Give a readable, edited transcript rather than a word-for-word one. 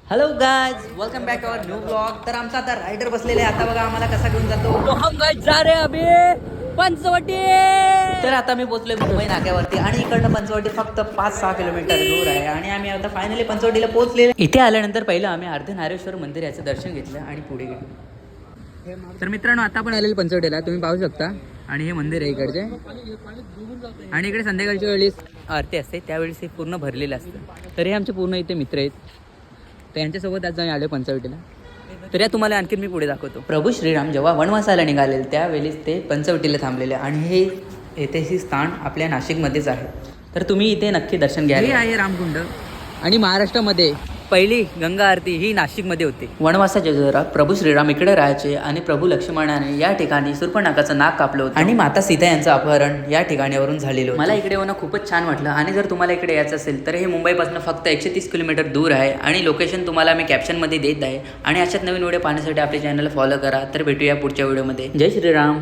Hello guys, welcome back our new blog. तर आमचा आता रायडर बसलेला आहे. आता बघा आम्हाला कसा घेऊन जातो. तो हम गाइज जा रहे अभी पंचवटी. तर आता मी पोहोचलोय मुंबई नाक्यावरती आणि इकडनं पंचवटी फक्त 5-6 किलोमीटर दूर आहे आणि आम्ही आता फायनली पंचवटीला पोहोचलेलो. इथे आल्यानंतर पहिलं आम्ही अर्धनारेश्वर मंदिर याचं दर्शन घेतलं आणि पुढे गेलो. तर मित्रांनो, आता आपण आलेलो पंचवटीला, तुम्ही पाहू शकता. आणि हे मंदिर आहे इकडचे आणि इकडे संध्याकाळच्या वेळेस आरती असते, त्यावेळेस हे पूर्ण भरलेलं असतं. तर हे आमचे पूर्ण इथे मित्र आहेत. तर यांच्यासोबत आज आम्ही आलो पंचवटीला. तर या तुम्हाला आणखी मी पुढे दाखवतो. प्रभू श्रीराम जेव्हा वनवासाला निघाले त्यावेळेस ते पंचवटीला थांबलेले आणि हे ऐतिहासिक स्थान आपल्या नाशिकमध्येच आहे. तर तुम्ही इथे नक्की दर्शन घ्या. हे आहे रामकुंड आणि महाराष्ट्रामध्ये पहिली गंगा आरती ही नाशिकमध्ये होती. वनवासाच्या जोरात प्रभू श्रीराम इकडे राहायचे आणि प्रभू लक्ष्मणाने या ठिकाणी शूर्पणखाचं नाक कापलं होतं आणि माता सीता यांचं अपहरण या ठिकाणावरून झालेलं होतं. मला इकडे येणं खूपच छान वाटलं. आणि जर तुम्हाला इकडे यायचं असेल तर हे मुंबईपासून फक्त 130 किलोमीटर दूर आहे आणि लोकेशन तुम्हाला मी कॅप्शनमध्ये देत आहे. आणि अशाच नवीन व्हिडिओ पाहण्यासाठी आपल्या चॅनलला फॉलो करा. तर भेटूया पुढच्या व्हिडिओमध्ये. जय श्रीराम.